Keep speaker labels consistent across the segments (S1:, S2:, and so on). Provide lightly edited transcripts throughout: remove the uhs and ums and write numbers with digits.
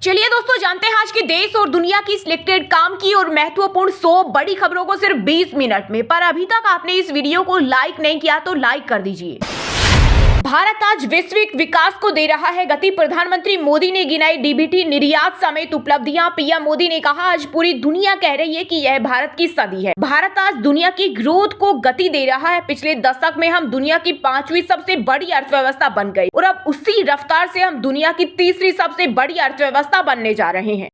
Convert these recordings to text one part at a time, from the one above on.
S1: चलिए दोस्तों, जानते हैं आज की देश और दुनिया की सिलेक्टेड काम की और महत्वपूर्ण 100 बड़ी खबरों को सिर्फ 20 मिनट में। पर अभी तक आपने इस वीडियो को लाइक नहीं किया तो लाइक कर दीजिए। भारत आज वैश्विक विकास को दे रहा है गति। प्रधानमंत्री मोदी ने गिनाई डीबीटी निर्यात समेत उपलब्धियां। पीएम मोदी ने कहा आज पूरी दुनिया कह रही है कि यह भारत की सदी है। भारत आज दुनिया की ग्रोथ को गति दे रहा है। पिछले दशक में हम दुनिया की 5वीं सबसे बड़ी अर्थव्यवस्था बन गई और अब उसी रफ्तार से हम दुनिया की 3री सबसे बड़ी अर्थव्यवस्था बनने जा रहे हैं।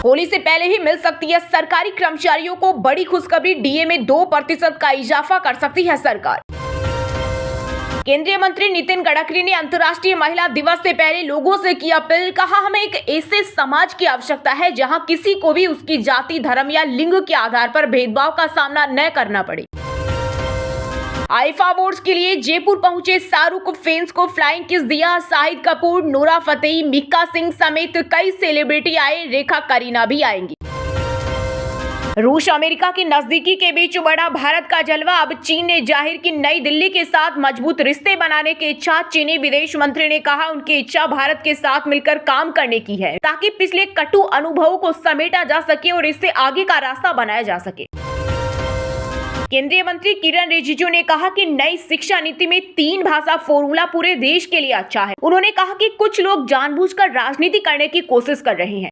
S1: होली से पहले ही मिल सकती है सरकारी कर्मचारियों को बड़ी खुशखबरी। डीए में 2% का इजाफा कर सकती है सरकार। केंद्रीय मंत्री नितिन गडकरी ने अंतर्राष्ट्रीय महिला दिवस से पहले लोगों से की अपील। कहा, हमें एक ऐसे समाज की आवश्यकता है जहां किसी को भी उसकी जाति, धर्म या लिंग के आधार पर भेदभाव का सामना न करना पड़े। आईफा अवार्ड्स के लिए जयपुर पहुंचे शाहरुख, फैंस को फ्लाइंग किस दिया। शाहिद कपूर, नोरा फतेही, मिक्का सिंह समेत कई सेलिब्रिटी आए। रेखा, करीना भी आएंगी। रूस अमेरिका की नजदीकी के बीच बढ़ा भारत का जलवा। अब चीन ने जाहिर की नई दिल्ली के साथ मजबूत रिश्ते बनाने की इच्छा। चीनी विदेश मंत्री ने कहा उनकी इच्छा भारत के साथ मिलकर काम करने की है ताकि पिछले कटु अनुभवों को समेटा जा सके और इससे आगे का रास्ता बनाया जा सके। केंद्रीय मंत्री किरण रिजिजू ने कहा कि नई शिक्षा नीति में 3 भाषा फॉर्मूला पूरे देश के लिए अच्छा है। उन्होंने कहा कि कुछ लोग जानबूझकर राजनीति करने की कोशिश कर रहे हैं।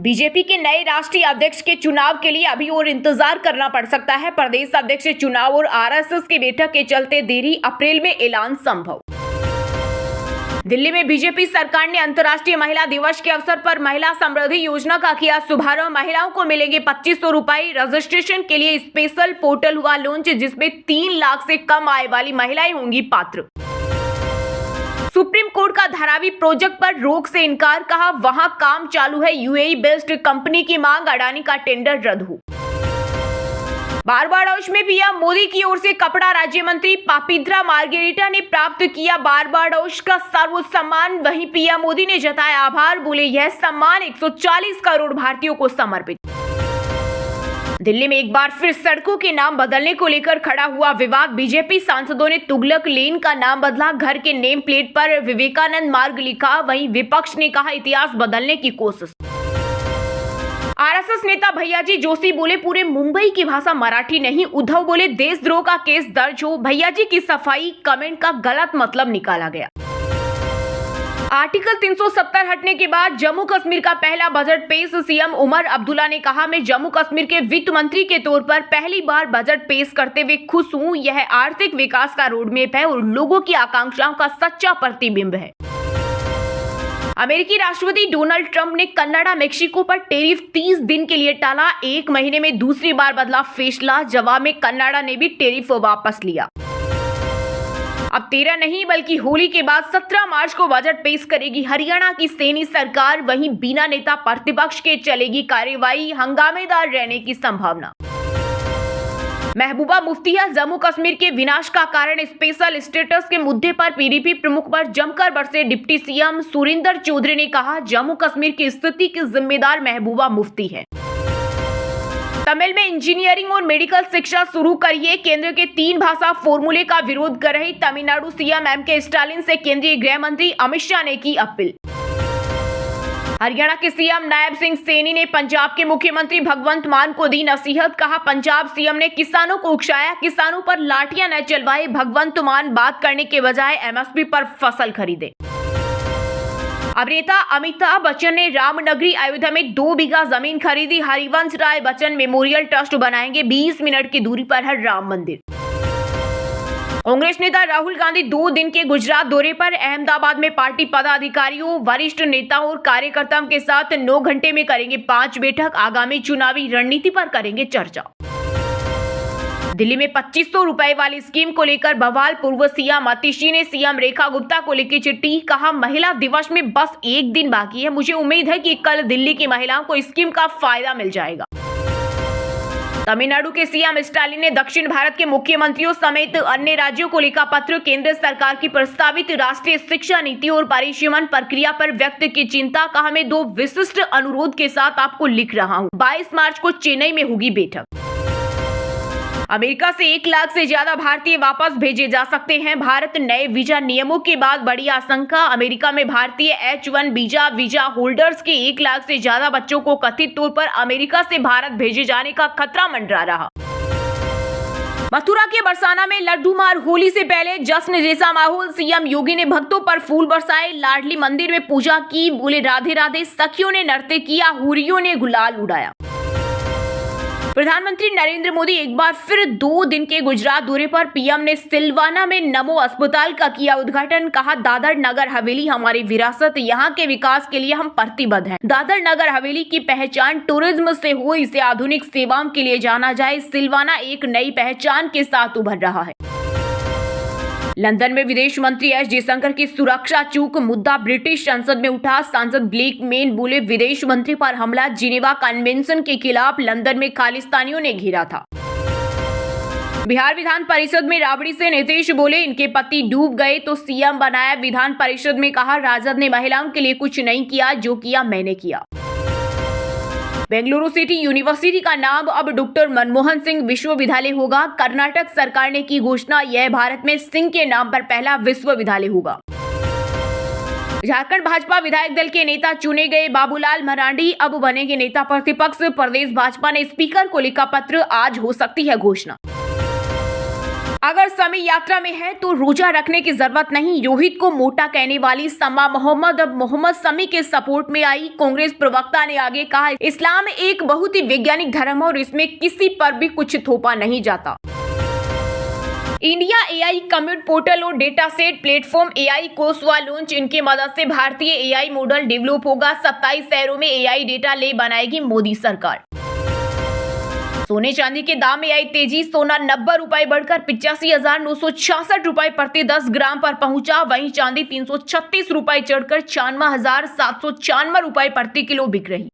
S1: बीजेपी के नए राष्ट्रीय अध्यक्ष के चुनाव के लिए अभी और इंतजार करना पड़ सकता है। प्रदेश अध्यक्ष चुनाव और आरएसएस की बैठक के चलते देरी, अप्रैल में ऐलान संभव। दिल्ली में बीजेपी सरकार ने अंतर्राष्ट्रीय महिला दिवस के अवसर पर महिला समृद्धि योजना का किया शुभारंभ। महिलाओं को मिलेंगे 2500 रुपए। रजिस्ट्रेशन के लिए स्पेशल पोर्टल हुआ लॉन्च, जिसमें 3 लाख से कम आय वाली महिलाएं होंगी पात्र। सुप्रीम कोर्ट का धारावी प्रोजेक्ट पर रोक से इनकार। कहा, वहां काम चालू है। यूएई बेस्ड कंपनी की मांग, अडानी का टेंडर रद्द हो। बारबाडोस में पीएम मोदी की ओर से कपड़ा राज्य मंत्री पापिद्रा मार्गेरिटा ने प्राप्त किया बारबाडोस का सर्वोच्च सम्मान। वहीं पीएम मोदी ने जताया आभार। बोले, यह सम्मान 140 करोड़ भारतीयों को समर्पित। दिल्ली में एक बार फिर सड़कों के नाम बदलने को लेकर खड़ा हुआ विवाद। बीजेपी सांसदों ने तुगलक लेन का नाम बदला, घर के नेम प्लेट पर विवेकानंद मार्ग लिखा। वहीं विपक्ष ने कहा इतिहास बदलने की कोशिश। आरएसएस नेता भैयाजी जोशी बोले, पूरे मुंबई की भाषा मराठी नहीं। उद्धव बोले, देशद्रोह का केस दर्ज हो। भैयाजी की सफाई, कमेंट का गलत मतलब निकाला गया। आर्टिकल 370 हटने के बाद जम्मू कश्मीर का पहला बजट पेश। सीएम उमर अब्दुल्ला ने कहा, मैं जम्मू कश्मीर के वित्त मंत्री के तौर पर पहली बार बजट पेश करते हुए खुश हूं। यह आर्थिक विकास का रोडमैप है और लोगों की आकांक्षाओं का सच्चा प्रतिबिंब है। अमेरिकी राष्ट्रपति डोनाल्ड ट्रंप ने कनाडा, मेक्सिको पर टैरिफ 30 दिन के लिए टाला। 1 महीने में दूसरी बार बदला फैसला। जवाब में कनाडा ने भी टैरिफ वापस लिया। अब 13 नहीं बल्कि होली के बाद 17 मार्च को बजट पेश करेगी हरियाणा की सैनी सरकार। वहीं बिना नेता प्रतिपक्ष के चलेगी कार्यवाही। हंगामेदार रहने की संभावना। महबूबा मुफ्तिया जम्मू कश्मीर के विनाश का कारण। स्पेशल स्टेटस के मुद्दे पर पीडीपी प्रमुख पर जमकर बरसे डिप्टी सीएम। सुरिंदर चौधरी ने कहा, जम्मू कश्मीर की स्थिति की जिम्मेदार महबूबा मुफ्ती है। तमिल में इंजीनियरिंग और मेडिकल शिक्षा शुरू करिए। केंद्र के 3 भाषा फॉर्मूले का विरोध कर रही तमिलनाडु सीएम एमके स्टालिन से केंद्रीय गृह मंत्री अमित शाह ने की अपील। हरियाणा के सीएम नायब सिंह सैनी ने पंजाब के मुख्यमंत्री भगवंत मान को दी नसीहत। कहा, पंजाब सीएम ने किसानों को उकसाया, किसानों पर लाठियां न चलवाए। भगवंत मान बात करने के बजाय एमएसपी पर फसल खरीदे। अभिनेता अमिताभ बच्चन ने रामनगरी अयोध्या में 2 बीघा जमीन खरीदी। हरिवंश राय बच्चन मेमोरियल ट्रस्ट बनाएंगे। 20 मिनट की दूरी पर है राम मंदिर। कांग्रेस नेता राहुल गांधी 2 दिन के गुजरात दौरे पर। अहमदाबाद में पार्टी पदाधिकारियों, वरिष्ठ नेताओं और कार्यकर्ताओं के साथ 9 घंटे में करेंगे 5 बैठक। आगामी चुनावी रणनीति पर करेंगे चर्चा। दिल्ली में 2500 रुपए वाली स्कीम को लेकर बवाल। पूर्व सीएम आतिशी ने सीएम रेखा गुप्ता को लिखी चिट्ठी। कहा, महिला दिवस में बस 1 दिन बाकी है। मुझे उम्मीद है कि कल दिल्ली की महिलाओं को स्कीम का फायदा मिल जाएगा। तमिलनाडु के सीएम स्टालिन ने दक्षिण भारत के मुख्यमंत्रियों समेत अन्य राज्यों को लिखा पत्र। केंद्र सरकार की प्रस्तावित राष्ट्रीय शिक्षा नीति और परिसीमन प्रक्रिया पर व्यक्त की चिंता। कहा, मैं 2 विशिष्ट अनुरोध के साथ आपको लिख रहा हूं। 22 मार्च को चेन्नई में होगी बैठक। अमेरिका से 1 लाख से ज्यादा भारतीय वापस भेजे जा सकते हैं। भारत नए वीजा नियमों के बाद बड़ी आशंका। अमेरिका में भारतीय H1 वीजा होल्डर्स के 1 लाख से ज्यादा बच्चों को कथित तौर पर अमेरिका से भारत भेजे जाने का खतरा मंडरा रहा। मथुरा के बरसाना में लड्डू मार। होली से पहले जश्न जैसा माहौल। सीएम योगी ने भक्तों पर फूल बरसाए। लाडली मंदिर में पूजा की। बोले राधे राधे। सखियों ने नृत्य किया। हुरियों ने गुलाल उड़ाया। प्रधानमंत्री नरेंद्र मोदी एक बार फिर 2 दिन के गुजरात दौरे पर। पीएम ने सिलवाना में नमो अस्पताल का किया उद्घाटन। कहा दादर नगर हवेली हमारी विरासत, यहाँ के विकास के लिए हम प्रतिबद्ध हैं। दादर नगर हवेली की पहचान टूरिज्म से हो, इसे आधुनिक सेवाओं के लिए जाना जाए। सिलवाना एक नई पहचान के साथ उभर रहा है। लंदन में विदेश मंत्री एस जयशंकर की सुरक्षा चूक। मुद्दा ब्रिटिश संसद में उठा। सांसद ब्लेक मेन बोले विदेश मंत्री पर हमला जिनेवा कन्वेंशन के खिलाफ लंदन में खालिस्तानियों ने घेरा था। बिहार विधान परिषद में राबड़ी से नीतीश बोले इनके पति डूब गए तो सीएम बनाया। विधान परिषद में कहा राजद ने महिलाओं के लिए कुछ नहीं किया, जो किया मैंने किया। बेंगलुरु सिटी यूनिवर्सिटी का नाम अब डॉक्टर मनमोहन सिंह विश्वविद्यालय होगा। कर्नाटक सरकार ने की घोषणा। यह भारत में सिंह के नाम पर पहला विश्वविद्यालय होगा। झारखंड भाजपा विधायक दल के नेता चुने गए। बाबूलाल मरांडी अब बनेंगे नेता प्रतिपक्ष। प्रदेश भाजपा ने स्पीकर को लिखा पत्र। आज हो सकती है घोषणा। अगर समी यात्रा में है तो रोजा रखने की जरूरत नहीं। रोहित को मोटा कहने वाली समा मोहम्मद अब मोहम्मद समी के सपोर्ट में आई। कांग्रेस प्रवक्ता ने आगे कहा इस्लाम एक बहुत ही वैज्ञानिक धर्म है और इसमें किसी पर भी कुछ थोपा नहीं जाता। इंडिया एआई कम्यूट पोर्टल और data set platform AI course हुआ लॉन्च। इनकी मदद से भारतीय एआई मॉडल डेवलप होगा। 27 शहरों में एआई डेटा ले बनाएगी मोदी सरकार। सोने चांदी के दाम में आई तेजी। सोना 90 रुपए बढ़कर 85,966 रुपए प्रति 10 ग्राम पर पहुंचा। वहीं चांदी 336 रुपए चढ़कर 96,794 रुपए प्रति किलो बिक रही।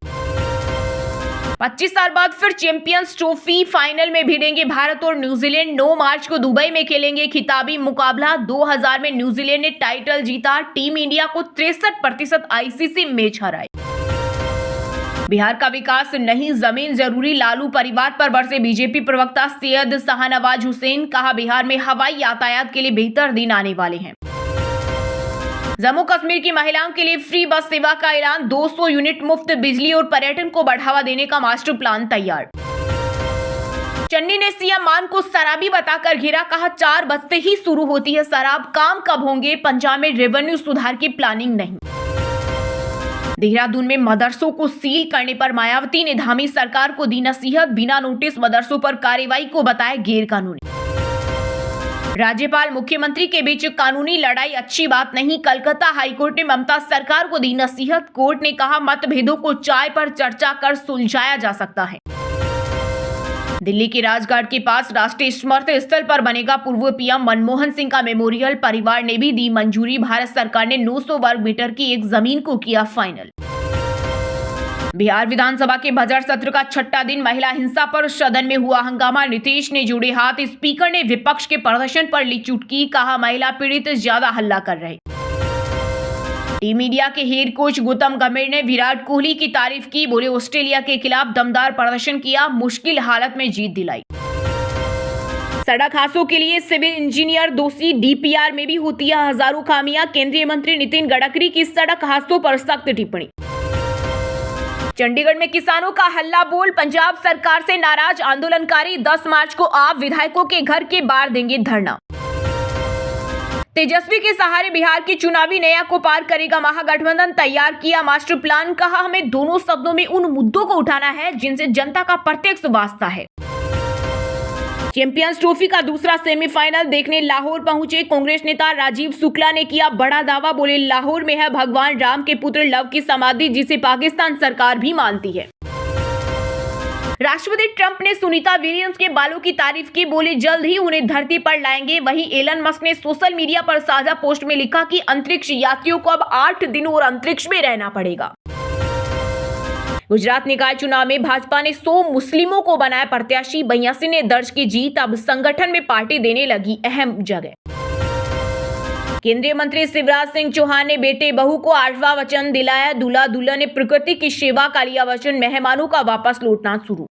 S1: 25 साल बाद फिर चैंपियंस ट्रॉफी फाइनल में भिड़ेंगे भारत और न्यूजीलैंड। 9 मार्च को दुबई में खेलेंगे खिताबी मुकाबला। 2000 में न्यूजीलैंड ने टाइटल जीता। टीम इंडिया को 63% आईसीसी मैच हराए। बिहार का विकास नहीं जमीन जरूरी। लालू परिवार पर बरसे बीजेपी प्रवक्ता सैयद शाहनवाज हुसैन। कहा बिहार में हवाई यातायात के लिए बेहतर दिन आने वाले हैं। जम्मू कश्मीर की महिलाओं के लिए फ्री बस सेवा का ऐलान। 200 यूनिट मुफ्त बिजली और पर्यटन को बढ़ावा देने का मास्टर प्लान तैयार। चन्नी ने सीएम मान को शराबी बताकर घेरा। कहा 4 बजते ही शुरू होती है शराब। काम कब होंगे? पंजाब में रेवेन्यू सुधार की प्लानिंग नहीं। देहरादून में मदरसों को सील करने पर मायावती ने धामी सरकार को दी नसीहत। बिना नोटिस मदरसों पर कार्रवाई को बताया गैर कानूनी। राज्यपाल मुख्यमंत्री के बीच कानूनी लड़ाई अच्छी बात नहीं। कलकत्ता हाईकोर्ट ने ममता सरकार को दी नसीहत। कोर्ट ने कहा मतभेदों को चाय पर चर्चा कर सुलझाया जा सकता है। दिल्ली के राजघाट के पास राष्ट्रीय स्मृति स्थल पर बनेगा पूर्व पीएम मनमोहन सिंह का मेमोरियल। परिवार ने भी दी मंजूरी। भारत सरकार ने 900 वर्ग मीटर की एक जमीन को किया फाइनल। बिहार विधानसभा के बजट सत्र का 6ठा दिन। महिला हिंसा पर सदन में हुआ हंगामा। नीतीश ने जोड़े हाथ। स्पीकर ने विपक्ष के प्रदर्शन पर ली चुटकी। कहा महिला पीड़ित ज्यादा हल्ला कर रहे। टीम इंडिया के हेड कोच गौतम गंभीर ने विराट कोहली की तारीफ की। बोले ऑस्ट्रेलिया के खिलाफ दमदार प्रदर्शन किया, मुश्किल हालत में जीत दिलाई। सड़क हादसों के लिए सिविल इंजीनियर दोषी। डीपीआर में भी होती है हजारों खामियां। केंद्रीय मंत्री नितिन गडकरी की सड़क हादसों पर सख्त टिप्पणी। चंडीगढ़ में किसानों का हल्ला बोल। पंजाब सरकार से नाराज आंदोलनकारी 10 मार्च को आप विधायकों के घर के बाहर देंगे धरना। तेजस्वी के सहारे बिहार की चुनावी नैया को पार करेगा महागठबंधन। तैयार किया मास्टर प्लान। कहा हमें दोनों शब्दों में उन मुद्दों को उठाना है जिनसे जनता का प्रत्यक्ष वास्ता है। चैंपियंस ट्रॉफी का दूसरा सेमीफाइनल देखने लाहौर पहुंचे कांग्रेस नेता राजीव शुक्ला ने किया बड़ा दावा। बोले लाहौर में है भगवान राम के पुत्र लव की समाधि, जिसे पाकिस्तान सरकार भी मानती है। राष्ट्रपति ट्रंप ने सुनीता विलियम्स के बालों की तारीफ की। बोले जल्द ही उन्हें धरती पर लाएंगे। वहीं एलन मस्क ने सोशल मीडिया पर साझा पोस्ट में लिखा कि अंतरिक्ष यात्रियों को अब 8 दिन और अंतरिक्ष में रहना पड़ेगा। गुजरात निकाय चुनाव में भाजपा ने 100 मुस्लिमों को बनाया प्रत्याशी। 82 ने दर्ज की जीत। अब संगठन में पार्टी देने लगी अहम जगह। केंद्रीय मंत्री शिवराज सिंह चौहान ने बेटे बहू को 8वां वचन दिलाया। दूल्हा दुल्हन ने प्रकृति की सेवा का लिया वचन। मेहमानों का वापस लौटना शुरू।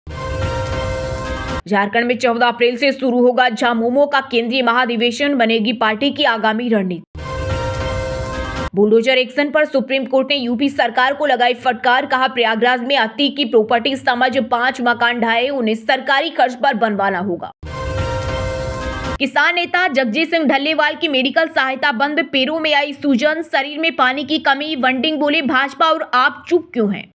S1: झारखंड में 14 अप्रैल से शुरू होगा झामुमो का केंद्रीय महाधिवेशन, बनेगी पार्टी की आगामी रणनीति। बुलडोजर एक्शन पर सुप्रीम कोर्ट ने यूपी सरकार को लगाई फटकार, कहा प्रयागराज में अति की प्रॉपर्टी समझ 5 मकान ढाए, उन्हें सरकारी खर्च पर बनवाना होगा। किसान नेता जगजीत सिंह ढल्लेवाल की मेडिकल सहायता बंद, पैरों में आई सूजन, शरीर में पानी की कमी, वंडिंग बोले भाजपा और आप चुप क्यों हैं।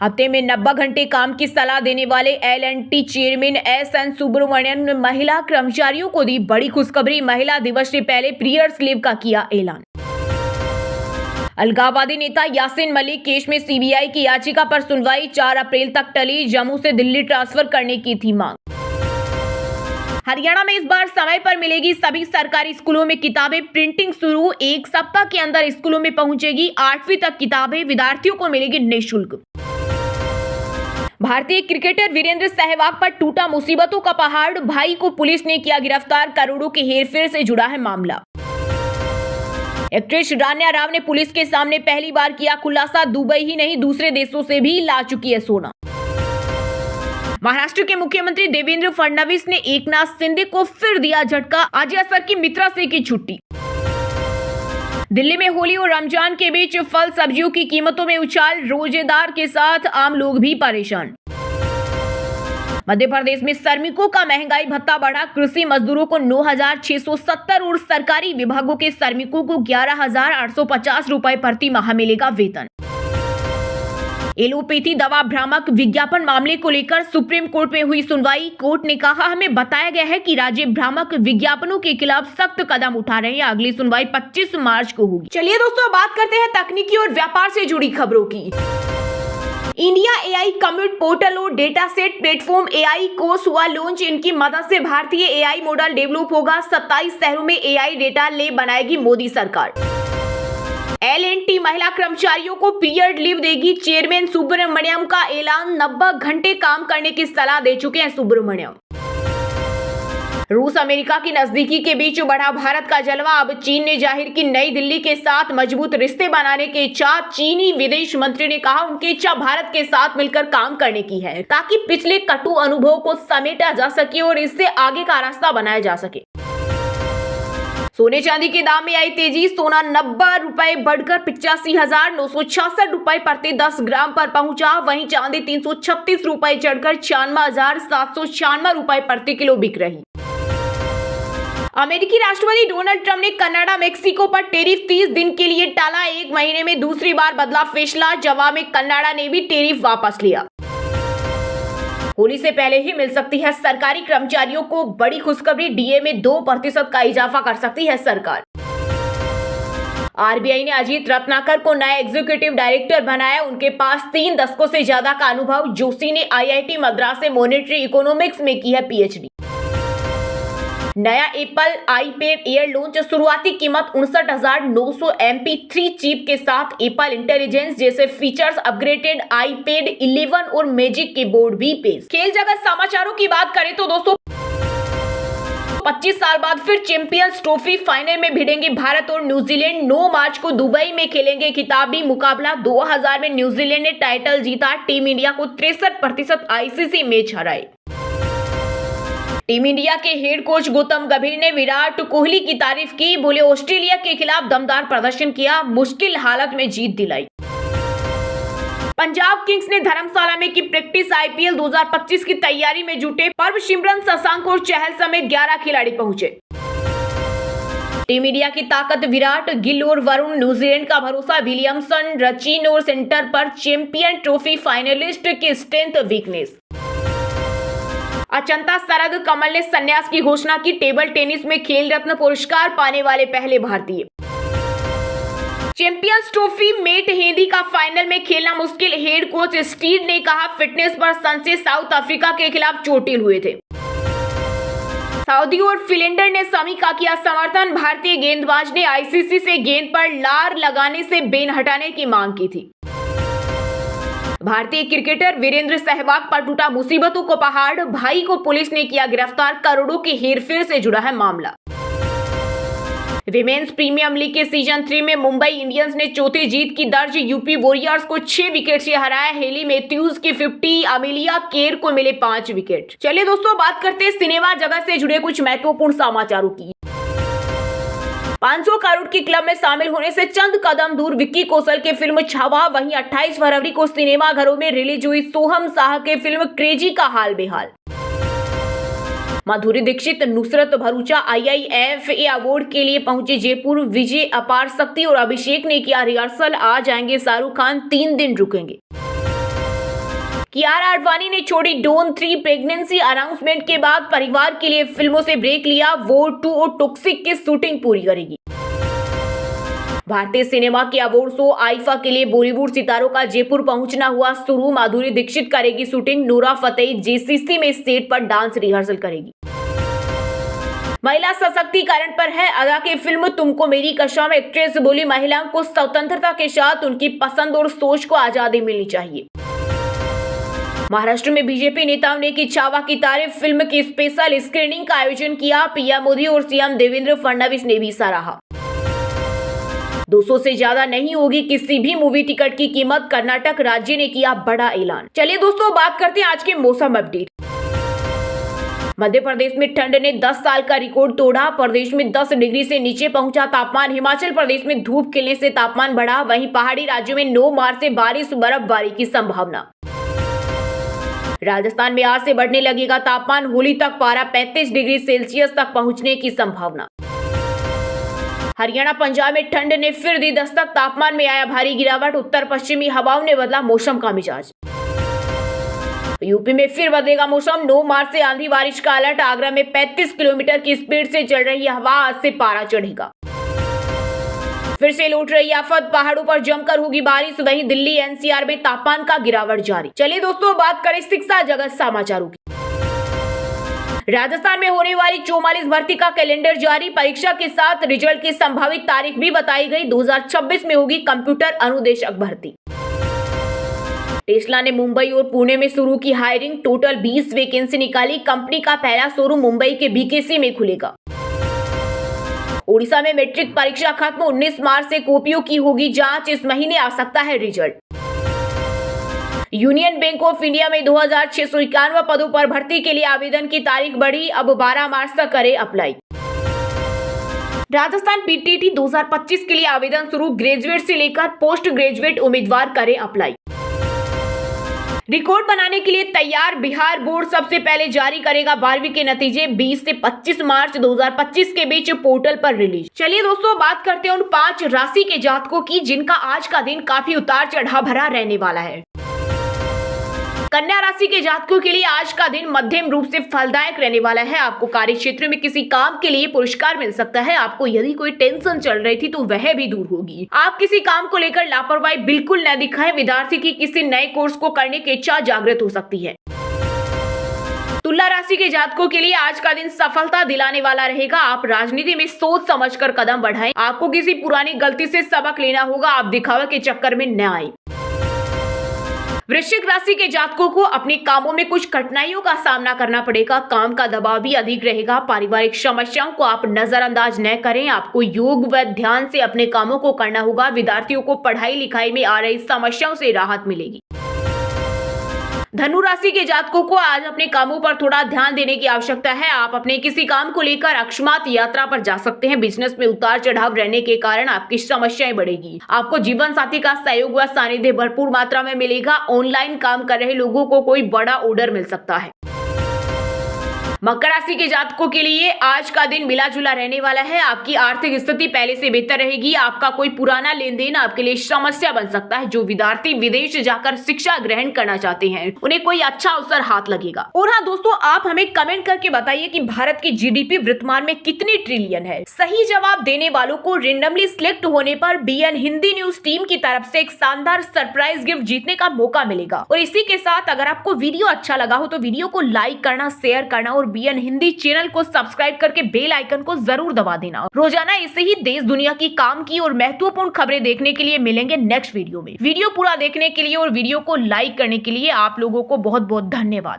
S1: हफ्ते में 90 घंटे काम की सलाह देने वाले L&T चेयरमैन S.N. सुब्रमण्यन ने महिला कर्मचारियों को दी बड़ी खुशखबरी, महिला दिवस से पहले पीरियड्स लीव का किया ऐलान। अलगाववादी नेता यासीन मलिक केस में CBI की याचिका पर सुनवाई 4 अप्रैल तक टली, जम्मू से दिल्ली ट्रांसफर करने की थी मांग। हरियाणा में इस बार समय पर मिलेगी सभी सरकारी स्कूलों में किताबें, प्रिंटिंग शुरू, 1 सप्ताह के अंदर स्कूलों में पहुंचेगी 8वीं तक किताबें, विद्यार्थियों को मिलेगी निःशुल्क। भारतीय क्रिकेटर वीरेंद्र सहवाग पर टूटा मुसीबतों का पहाड़, भाई को पुलिस ने किया गिरफ्तार, करोड़ों के हेरफेर से जुड़ा है मामला। एक्ट्रेस रान्या राव ने पुलिस के सामने पहली बार किया खुलासा, दुबई ही नहीं दूसरे देशों से भी ला चुकी है सोना। महाराष्ट्र के मुख्यमंत्री देवेंद्र फडणवीस ने एकनाथ शिंदे को फिर दिया झटका, अजय सर की मित्रा से की छुट्टी। दिल्ली में होली और रमजान के बीच फल सब्जियों की कीमतों में उछाल, रोजेदार के साथ आम लोग भी परेशान। मध्य प्रदेश में श्रमिकों का महंगाई भत्ता बढ़ा, कृषि मजदूरों को 9,670 और सरकारी विभागों के श्रमिकों को 11,850 रुपए प्रति माह मिलेगा वेतन। एलोपैथी दवा भ्रामक विज्ञापन मामले को लेकर सुप्रीम कोर्ट में हुई सुनवाई, कोर्ट ने कहा हमें बताया गया है कि राज्य भ्रामक विज्ञापनों के खिलाफ सख्त कदम उठा रहे हैं, अगली सुनवाई 25 मार्च को होगी। चलिए दोस्तों, बात करते हैं तकनीकी और व्यापार से जुड़ी खबरों की। इंडिया AI कम्यूट पोर्टल और data set platform AI course हुआ लॉन्च, इनकी मदद से भारतीय AI मॉडल डेवलप होगा, 27 शहरों में AI डेटा लैब बनाएगी मोदी सरकार। L&T महिला कर्मचारियों को पीरियड लीव देगी, चेयरमैन सुब्रमण्यम का ऐलान, 90 घंटे काम करने की सलाह दे चुके हैं सुब्रमण्यम। रूस अमेरिका की नजदीकी के बीच बढ़ा भारत का जलवा, अब चीन ने जाहिर की नई दिल्ली के साथ मजबूत रिश्ते बनाने की इच्छा। चीनी विदेश मंत्री ने कहा उनकी इच्छा भारत के साथ मिलकर काम करने की है, ताकि पिछले कटु अनुभव को समेटा जा सके और इससे आगे का रास्ता बनाया जा सके। सोने चांदी के दाम में आई तेजी, सोना 90 रुपए बढ़कर 85,966 रुपए प्रति 10 ग्राम पर पहुंचा, वहीं चांदी 336 रुपए चढ़कर 96,796 रुपए प्रति किलो बिक रही। अमेरिकी राष्ट्रपति डोनाल्ड ट्रंप ने कनाडा मेक्सिको पर टैरिफ 30 दिन के लिए टाला, 1 महीने में दूसरी बार बदला फैसला, जवाब में कनाडा ने भी टैरिफ वापस लिया। होली से पहले ही मिल सकती है सरकारी कर्मचारियों को बड़ी खुशखबरी, DA में 2% का इजाफा कर सकती है सरकार। RBI ने अजीत रत्नाकर को नया एग्जीक्यूटिव डायरेक्टर बनाया, उनके पास 3 दशकों से ज्यादा का अनुभव। जोशी ने IIT मद्रास से मॉनेटरी इकोनॉमिक्स में की है PhD। नया एप्पल iPad Air लॉन्च, शुरुआती कीमत 59,900 MP3 चिप के साथ एप्पल इंटेलिजेंस जैसे फीचर्स, अपग्रेडेड iPad 11 और मैजिक कीबोर्ड भी पेश। खेल जगत समाचारों की बात करें तो दोस्तों 25 साल बाद फिर चैंपियंस ट्रॉफी फाइनल में भिड़ेंगे भारत और न्यूजीलैंड, 9 मार्च को दुबई में खेलेंगे खिताबी मुकाबला। 2000 में न्यूजीलैंड ने टाइटल जीता, टीम इंडिया को 63% ICC मैच हराए। टीम इंडिया के हेड कोच गौतम गंभीर ने विराट कोहली की तारीफ की, बोले ऑस्ट्रेलिया के खिलाफ दमदार प्रदर्शन किया, मुश्किल हालत में जीत दिलाई। पंजाब किंग्स ने धर्मशाला में की प्रैक्टिस, IPL 2025 की तैयारी में जुटे पर्वसिमरन, शशांक और चहल समेत 11 खिलाड़ी पहुंचे। टीम इंडिया की ताकत विराट, गिल और वरुण, न्यूजीलैंड का भरोसा विलियमसन, रचिन और सेंटर पर, चैंपियन ट्रॉफी फाइनलिस्ट की स्ट्रेंथ वीकनेस। अचंता शरद कमल ने संन्यास की घोषणा की, टेबल टेनिस में खेल रत्न पुरस्कार पाने वाले पहले भारतीय। चैंपियंस ट्रॉफी मेट हेदी का फाइनल में खेलना मुश्किल, हेड कोच स्टीव ने कहा फिटनेस पर संशय, साउथ अफ्रीका के खिलाफ चोटिल हुए थे। सऊदी और फिनलैंड ने शमी का किया समर्थन, भारतीय गेंदबाज ने ICC से गेंद पर लार लगाने से बैन हटाने की मांग की थी। भारतीय क्रिकेटर वीरेंद्र सहवाग पर टूटा मुसीबतों को पहाड़, भाई को पुलिस ने किया गिरफ्तार, करोड़ों के हेरफेर से जुड़ा है मामला। विमेन्स प्रीमियम लीग के सीजन 3 में मुंबई इंडियंस ने चौथी जीत की दर्ज यूपी वॉरियर्स को 6 विकेट से हराया। हेली मैथ्यूज की 50, अमेलिया केर को मिले 5 विकेट। चलिए दोस्तों, बात करते हैं सिनेमा जगत से जुड़े कुछ महत्वपूर्ण समाचारों की। 500 करोड़ की क्लब में शामिल होने से चंद कदम दूर विक्की कौशल की फिल्म छावा। वहीं 28 फरवरी को सिनेमा घरों में रिलीज हुई सोहम शाह की फिल्म क्रेजी का हाल बेहाल। माधुरी दीक्षित, नुसरत भरूचा IIFA अवार्ड के लिए पहुंचे जयपुर। विजय, अपार शक्ति और अभिषेक ने किया रिहर्सल। आ जाएंगे शाहरुख खान, 3 दिन रुकेंगे। कियारा आडवाणी ने छोड़ी डॉन 3। प्रेगनेंसी अनाउंसमेंट के बाद परिवार के लिए फिल्मों से ब्रेक लिया। वॉर 2 और टॉक्सिक की शूटिंग पूरी करेगी। भारतीय सिनेमा के अवार्ड शो आईफा के लिए बॉलीवुड सितारों का जयपुर पहुंचना हुआ शुरू। माधुरी दीक्षित करेगी शूटिंग। नूरा फतेही JCC में सेट पर डांस रिहर्सल करेगी। महिला सशक्तिकरण पर है अदा की फिल्म तुमको मेरी कसम। एक्ट्रेस बोली, महिलाओं को स्वतंत्रता के साथ उनकी पसंद और सोच को आजादी मिलनी चाहिए। महाराष्ट्र में बीजेपी नेताओं ने की छावा की तारीफ। फिल्म की स्पेशल स्क्रीनिंग का आयोजन किया। पीएम मोदी और सीएम देवेंद्र फडणवीस ने भी सराहा। 200 से ज्यादा नहीं होगी किसी भी मूवी टिकट की कीमत। कर्नाटक राज्य ने किया बड़ा ऐलान। चलिए दोस्तों, बात करते हैं आज के मौसम अपडेट। मध्य प्रदेश में ठंड ने 10 साल का रिकॉर्ड तोड़ा। प्रदेश में 10 डिग्री से नीचे पहुंचा तापमान। हिमाचल प्रदेश में धूप खिलने से तापमान बढ़ा। वहीं पहाड़ी राज्यों में 9 मार्च से बारिश बर्फबारी की संभावना। राजस्थान में आज से बढ़ने लगेगा तापमान। होली तक पारा 35 डिग्री सेल्सियस तक पहुंचने की संभावना। हरियाणा पंजाब में ठंड ने फिर दी दस्तक। तापमान में आया भारी गिरावट। उत्तर पश्चिमी हवाओं ने बदला मौसम का मिजाज। यूपी में फिर बदलेगा मौसम। 9 मार्च से आंधी बारिश का अलर्ट। आगरा में 35 किलोमीटर की स्पीड से चल रही हवा। आज से पारा चढ़ेगा। फिर से लौट रही आफत। पहाड़ों पर जमकर होगी बारिश। वहीं दिल्ली NCR में तापमान का गिरावट जारी। चलिए दोस्तों, बात करें शिक्षा जगत समाचारों की। राजस्थान में होने वाली 44 भर्ती का कैलेंडर जारी। परीक्षा के साथ रिजल्ट की संभावित तारीख भी बताई गई। 2026 में होगी कंप्यूटर अनुदेशक भर्ती। टेस्ला ने मुंबई और पुणे में शुरू की हायरिंग। टोटल 20 वैकेंसी निकाली। कंपनी का पहला शोरूम मुंबई के BKC में खुलेगा। ओडिशा में मैट्रिक परीक्षा खत्म। 19 मार्च से कॉपियों की होगी जांच। इस महीने आ सकता है result. Union bank of India में 2691 पदों पर भर्ती के लिए आवेदन की तारीख बढ़ी। अब 12 मार्च तक करें अप्लाई। राजस्थान PTT 2025 के लिए आवेदन शुरू। ग्रेजुएट से लेकर पोस्ट ग्रेजुएट उम्मीदवार करें अप्लाई। रिकॉर्ड बनाने के लिए तैयार। बिहार बोर्ड सबसे पहले जारी करेगा 12वीं के नतीजे। 20 से 25 मार्च 2025 के बीच पोर्टल पर रिलीज। चलिए दोस्तों, बात करते हैं उन 5 राशि के जातकों की जिनका आज का दिन काफी उतार चढ़ाव भरा रहने वाला है। कन्या राशि के जातकों के लिए आज का दिन मध्यम रूप से फलदायक रहने वाला है। आपको कार्य क्षेत्र में किसी काम के लिए पुरस्कार मिल सकता है। आपको यदि कोई टेंशन चल रही थी तो वह भी दूर होगी। आप किसी काम को लेकर लापरवाही बिल्कुल न दिखाएं। विद्यार्थी की किसी नए कोर्स को करने की इच्छा जागृत हो सकती है। तुला राशि के जातकों के लिए आज का दिन सफलता दिलाने वाला रहेगा। आप राजनीति में सोच समझकर कदम बढ़ाएं। आपको किसी पुरानी गलती से सबक लेना होगा। आप दिखावे के चक्कर में न आए। वृश्चिक राशि के जातकों को अपने कामों में कुछ कठिनाइयों का सामना करना पड़ेगा। काम का दबाव भी अधिक रहेगा। पारिवारिक समस्याओं को आप नजरअंदाज न करें। आपको योग व ध्यान से अपने कामों को करना होगा। विद्यार्थियों को पढ़ाई लिखाई में आ रही समस्याओं से राहत मिलेगी। धनु राशि के जातकों को आज अपने कामों पर थोड़ा ध्यान देने की आवश्यकता है। आप अपने किसी काम को लेकर अकस्मात यात्रा पर जा सकते हैं। बिजनेस में उतार चढ़ाव रहने के कारण आपकी समस्याएं बढ़ेगी। आपको जीवन साथी का सहयोग व सानिध्य भरपूर मात्रा में मिलेगा। ऑनलाइन काम कर रहे लोगों को कोई बड़ा ऑर्डर मिल सकता है। मकर राशि के जातकों के लिए आज का दिन मिला जुला रहने वाला है। आपकी आर्थिक स्थिति पहले से बेहतर रहेगी। आपका कोई पुराना लेन देन आपके लिए समस्या बन सकता है। जो विद्यार्थी विदेश जाकर शिक्षा ग्रहण करना चाहते हैं उन्हें कोई अच्छा अवसर हाथ लगेगा। और हाँ दोस्तों, आप हमें कमेंट करके बताइए कि भारत की GDP वर्तमान में कितनी ट्रिलियन है। सही जवाब देने वालों को रेंडमली सिलेक्ट होने पर BN हिंदी न्यूज टीम की तरफ से एक शानदार सरप्राइज गिफ्ट जीतने का मौका मिलेगा। और इसी के साथ अगर आपको वीडियो अच्छा लगा हो तो वीडियो को लाइक करना, शेयर करना और BN हिंदी चैनल को सब्सक्राइब करके बेल आइकन को जरूर दबा देना। रोजाना ऐसे ही देश दुनिया की काम की और महत्वपूर्ण खबरें देखने के लिए मिलेंगे नेक्स्ट वीडियो में। वीडियो पूरा देखने के लिए और वीडियो को लाइक करने के लिए आप लोगों को बहुत बहुत धन्यवाद।